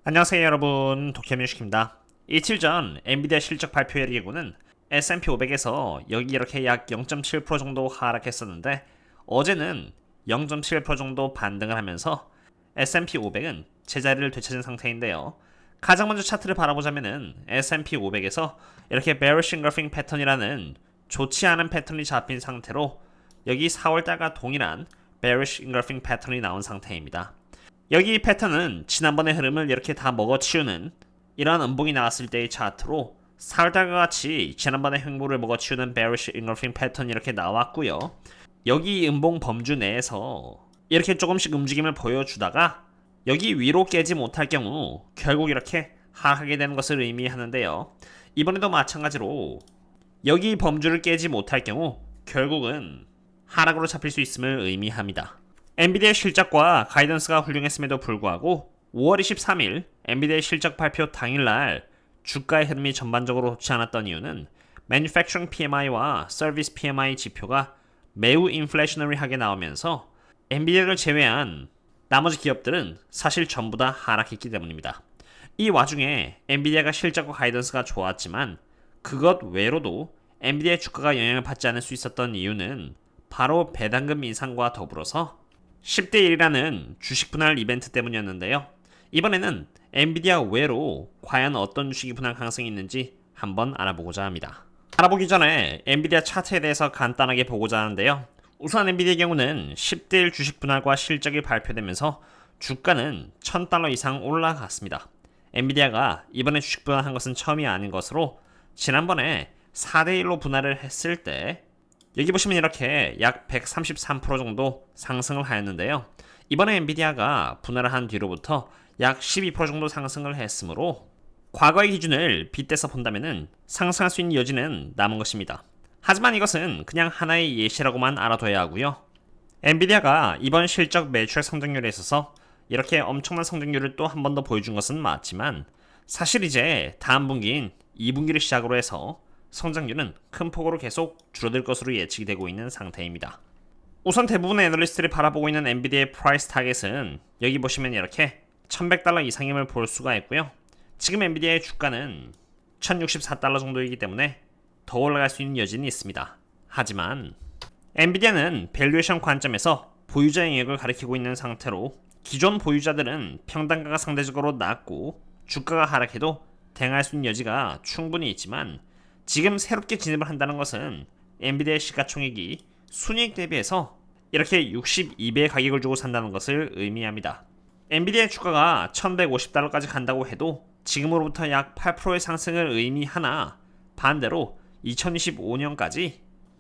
안녕하세요 여러분, 도쿄뮤직입니다. 이틀 전 엔비디아 실적 발표의 예고는 S&P 500에서 여기 이렇게 약 0.7% 정도 하락했었는데 어제는 0.7% 정도 반등을 하면서 S&P 500은 제자리를 되찾은 상태인데요. 가장 먼저 차트를 바라보자면은 S&P 500에서 이렇게 bearish engulfing 패턴이라는 좋지 않은 패턴이 잡힌 상태로 여기 4월달과 동일한 bearish engulfing 패턴이 나온 상태입니다. 여기 이 패턴은 지난번의 흐름을 이렇게 다 먹어치우는 이러한 음봉이 나왔을 때의 차트로 4월달과 같이 지난번의 횡보를 먹어치우는 bearish engulfing 패턴이 이렇게 나왔고요. 여기 음봉 범주 내에서 이렇게 조금씩 움직임을 보여주다가 여기 위로 깨지 못할 경우 결국 이렇게 하락하게 되는 것을 의미하는데요. 이번에도 마찬가지로 여기 범주를 깨지 못할 경우 결국은 하락으로 잡힐 수 있음을 의미합니다. 엔비디아의 실적과 가이던스가 훌륭했음에도 불구하고 5월 23일 엔비디아의 실적 발표 당일날 주가의 흐름이 전반적으로 좋지 않았던 이유는 Manufacturing PMI와 Service PMI 지표가 매우 인플레이셔너리하게 나오면서 엔비디아를 제외한 나머지 기업들은 사실 전부 다 하락했기 때문입니다. 이 와중에 엔비디아가 실적과 가이던스가 좋았지만 그것 외로도 엔비디아의 주가가 영향을 받지 않을 수 있었던 이유는 바로 배당금 인상과 더불어서 10대 1이라는 주식 분할 이벤트 때문이었는데요. 이번에는 엔비디아 외로 과연 어떤 주식이 분할 가능성이 있는지 한번 알아보고자 합니다. 알아보기 전에 엔비디아 차트에 대해서 간단하게 보고자 하는데요. 우선 엔비디아의 경우는 10대 1 주식 분할과 실적이 발표되면서 주가는 $1000 이상 올라갔습니다. 엔비디아가 이번에 주식 분할한 것은 처음이 아닌 것으로 지난번에 4대 1로 분할을 했을 때 여기 보시면 이렇게 약 133% 정도 상승을 하였는데요. 이번에 엔비디아가 분할을 한 뒤로부터 약 12% 정도 상승을 했으므로 과거의 기준을 빗대서 본다면 상승할 수 있는 여지는 남은 것입니다. 하지만 이것은 그냥 하나의 예시라고만 알아둬야 하고요. 엔비디아가 이번 실적 매출액 성장률에 있어서 이렇게 엄청난 성장률을 또 한 번 더 보여준 것은 맞지만 사실 이제 다음 분기인 2분기를 시작으로 해서 성장률은 큰 폭으로 계속 줄어들 것으로 예측이 되고 있는 상태입니다. 우선 대부분의 애널리스트들이 바라보고 있는 엔비디아의 프라이스 타겟은 여기 보시면 이렇게 $1100 이상임을 볼 수가 있고요. 지금 엔비디아의 주가는 $1064 정도이기 때문에 더 올라갈 수 있는 여지는 있습니다. 하지만 엔비디아는 밸류에이션 관점에서 보유자 영역을 가리키고 있는 상태로 기존 보유자들은 평단가가 상대적으로 낮고 주가가 하락해도 대응할 수 있는 여지가 충분히 있지만 지금 새롭게 진입을 한다는 것은 엔비디아의 시가총액이 순이익 대비해서 이렇게 62배의 가격을 주고 산다는 것을 의미합니다. 엔비디아의 주가가 $1150까지 간다고 해도 지금으로부터 약 8%의 상승을 의미하나 반대로 2025년까지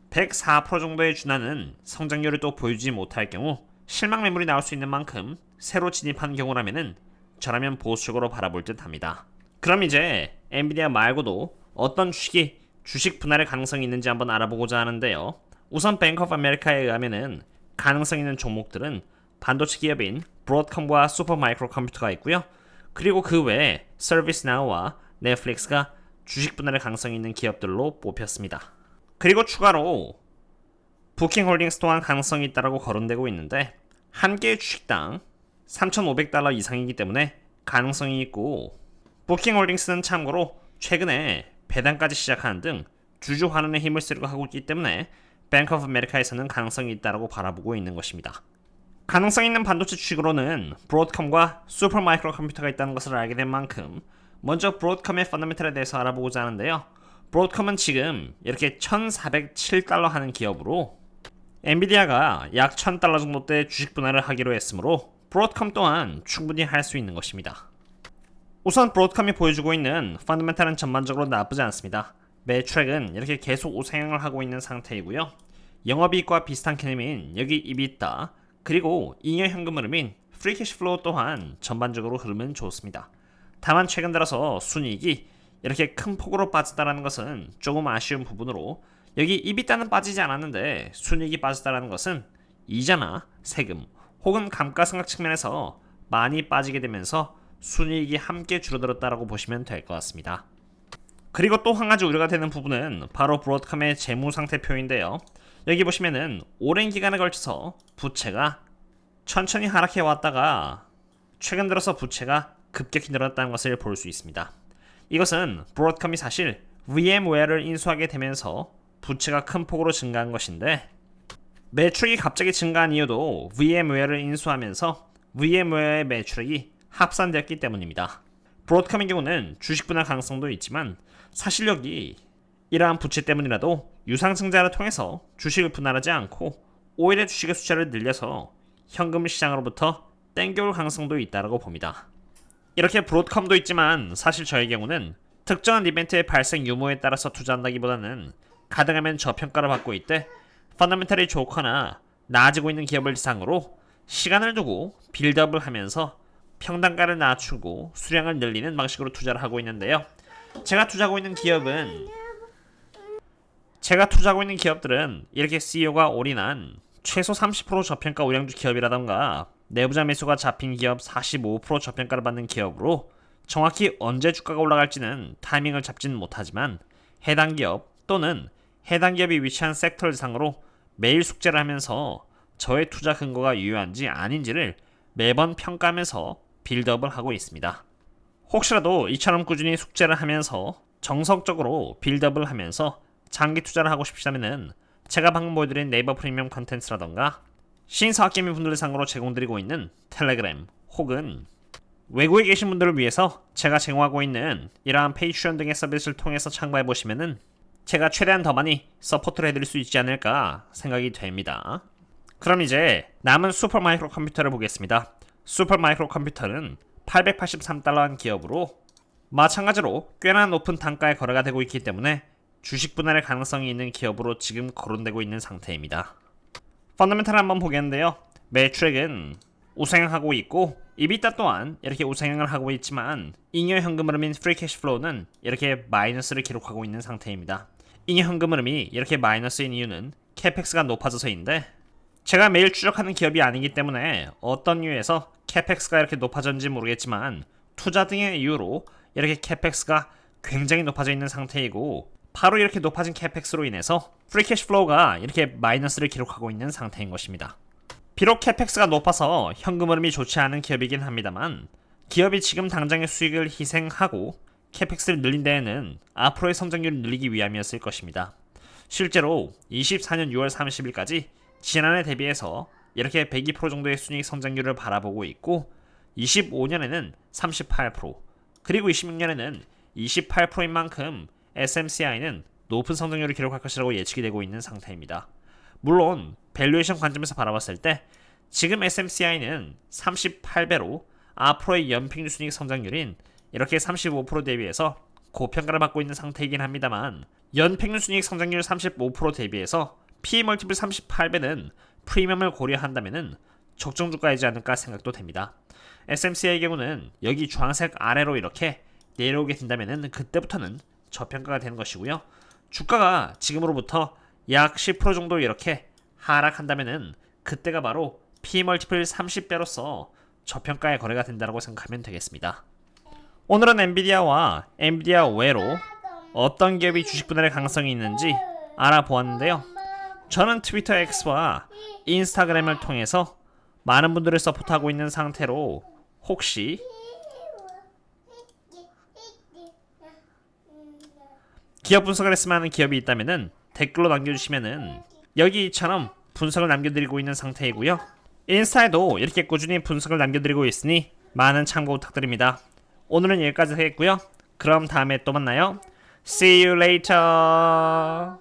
104% 정도에 준하는 성장률을 또 보여주지 못할 경우 실망 매물이 나올 수 있는 만큼 새로 진입한 경우라면은 저라면 보수적으로 바라볼 듯 합니다. 그럼 이제 엔비디아 말고도 어떤 주식이 주식 분할의 가능성이 있는지 한번 알아보고자 하는데요. 우선 뱅크 오브 아메리카에 의하면은 가능성 있는 종목들은 반도체 기업인 브로드컴과 슈퍼마이크로 컴퓨터가 있고요. 그리고 그 외에 서비스나우와 넷플릭스가 주식 분할의 가능성이 있는 기업들로 뽑혔습니다. 그리고 추가로 부킹홀딩스 또한 가능성이 있다고 거론되고 있는데 한 개의 주식당 $3,500 이상이기 때문에 가능성이 있고 부킹홀딩스는 참고로 최근에 배당까지 시작하는 등 주주 환원에 힘을 쓰려고 하고 있기 때문에 뱅크 오브 아메리카에서는 가능성이 있다고 바라보고 있는 것입니다. 가능성 있는 반도체 주식으로는 브로드컴과 슈퍼마이크로 컴퓨터가 있다는 것을 알게 된 만큼 먼저 브로드컴의 펀더멘털에 대해서 알아보고자 하는데요. 브로드컴은 지금 이렇게 $1,407 하는 기업으로 엔비디아가 약 $1,000 정도대 주식 분할을 하기로 했으므로 브로드컴 또한 충분히 할 수 있는 것입니다. 우선 브로드컴이 보여주고 있는 펀더멘털은 전반적으로 나쁘지 않습니다. 매출액은 이렇게 계속 우상향을 하고 있는 상태이고요. 영업이익과 비슷한 개념인 여기 EBITDA 그리고 잉여 현금 흐름인 프리 캐시 플로우 또한 전반적으로 흐름은 좋습니다. 다만 최근 들어서 순이익이 이렇게 큰 폭으로 빠졌다는 것은 조금 아쉬운 부분으로 여기 EBITDA는 빠지지 않았는데 순이익이 빠졌다는 것은 이자나 세금 혹은 감가상각 측면에서 많이 빠지게 되면서 순이익이 함께 줄어들었다고 보시면 될 것 같습니다. 그리고 또 한 가지 우려가 되는 부분은 바로 브로드컴의 재무 상태표인데요. 여기 보시면은 오랜 기간에 걸쳐서 부채가 천천히 하락해 왔다가 최근 들어서 부채가 급격히 늘어났다는 것을 볼 수 있습니다. 이것은 브로드컴이 사실 VMware를 인수하게 되면서 부채가 큰 폭으로 증가한 것인데, 매출이 갑자기 증가한 이유도 VMware를 인수하면서 VMware의 매출액이 합산되었기 때문입니다. 브로드컴의 경우는 주식 분할 가능성도 있지만 사실 여기 이러한 부채 때문이라도 유상증자를 통해서 주식을 분할하지 않고 오히려 주식의 숫자를 늘려서 현금 시장으로부터 땡겨올 가능성도 있다고 봅니다. 이렇게 브로드컴도 있지만 사실 저의 경우는 특정한 이벤트의 발생 유무에 따라서 투자한다기보다는 가능하면 저평가를 받고 있대 펀더멘털이 좋거나 나아지고 있는 기업을 대상으로 시간을 두고 빌드업을 하면서 평단가를 낮추고 수량을 늘리는 방식으로 투자를 하고 있는데요. 제가 투자하고 있는 기업들은 이렇게 CEO가 올인한 최소 30% 저평가 우량주 기업이라던가 내부자 매수가 잡힌 기업 45% 저평가를 받는 기업으로 정확히 언제 주가가 올라갈지는 타이밍을 잡지는 못하지만 해당 기업 또는 해당 기업이 위치한 섹터를 대상으로 매일 숙제를 하면서 저의 투자 근거가 유효한지 아닌지를 매번 평가하면서 빌드업을 하고 있습니다. 혹시라도 이처럼 꾸준히 숙제를 하면서 정석적으로 빌드업을 하면서 장기 투자를 하고 싶으시다면 제가 방금 보여드린 네이버 프리미엄 컨텐츠라던가 신사학개미 분들 대상으로 제공드리고 있는 텔레그램 혹은 외국에 계신 분들을 위해서 제가 제공하고 있는 이러한 페이트리온 등의 서비스를 통해서 참가해보시면은 제가 최대한 더 많이 서포트를 해드릴 수 있지 않을까 생각이 됩니다. 그럼 이제 남은 슈퍼마이크로 컴퓨터를 보겠습니다. 슈퍼마이크로 컴퓨터는 883달러 한 기업으로 마찬가지로 꽤나 높은 단가에 거래가 되고 있기 때문에 주식 분할의 가능성이 있는 기업으로 지금 거론되고 있는 상태입니다. 펀더멘탈을 한번 보겠는데요. 매출액은 우상향하고 있고 이비타 또한 이렇게 우상향을 하고 있지만 잉여 현금 흐름인 프리 캐시플로우는 이렇게 마이너스를 기록하고 있는 상태입니다. 잉여 현금 흐름이 이렇게 마이너스인 이유는 캐펙스가 높아져서인데, 제가 매일 추적하는 기업이 아니기 때문에 어떤 이유에서 캐펙스가 이렇게 높아졌는지 모르겠지만 투자 등의 이유로 이렇게 캐펙스가 굉장히 높아져 있는 상태이고, 바로 이렇게 높아진 캐펙스로 인해서 프리 캐시플로우가 이렇게 마이너스를 기록하고 있는 상태인 것입니다. 비록 캐펙스가 높아서 현금 흐름이 좋지 않은 기업이긴 합니다만 기업이 지금 당장의 수익을 희생하고 캐펙스를 늘린 데에는 앞으로의 성장률을 늘리기 위함이었을 것입니다. 실제로 24년 6월 30일까지 지난해 대비해서 이렇게 102% 정도의 순이익 성장률을 바라보고 있고 25년에는 38% 그리고 26년에는 28%인 만큼 SMCI는 높은 성장률을 기록할 것이라고 예측이 되고 있는 상태입니다. 물론 밸류에이션 관점에서 바라봤을 때 지금 SMCI는 38배로 앞으로의 연평균 순이익 성장률인 이렇게 35% 대비해서 고평가를 받고 있는 상태이긴 합니다만, 연평균 순이익 성장률 35% 대비해서 PE 멀티플 38배는 프리미엄을 고려한다면 적정 주가이지 않을까 생각도 됩니다. SMCI의 경우는 여기 주황색 아래로 이렇게 내려오게 된다면 그때부터는 저평가가 되는 것이고요. 주가가 지금으로부터 약 10% 정도 이렇게 하락한다면 그때가 바로 PE 멀티플 30배로서 저평가의 거래가 된다고 생각하면 되겠습니다. 오늘은 엔비디아와 엔비디아 외로 어떤 기업이 주식 분할의 가능성이 있는지 알아보았는데요. 저는 트위터 X와 인스타그램을 통해서 많은 분들을 서포트하고 있는 상태로 혹시 기업 분석을 했으면 하는 기업이 있다면 댓글로 남겨주시면은 여기처럼 분석을 남겨드리고 있는 상태이고요. 인스타에도 이렇게 꾸준히 분석을 남겨드리고 있으니 많은 참고 부탁드립니다. 오늘은 여기까지 하겠고요. 그럼 다음에 또 만나요. See you later.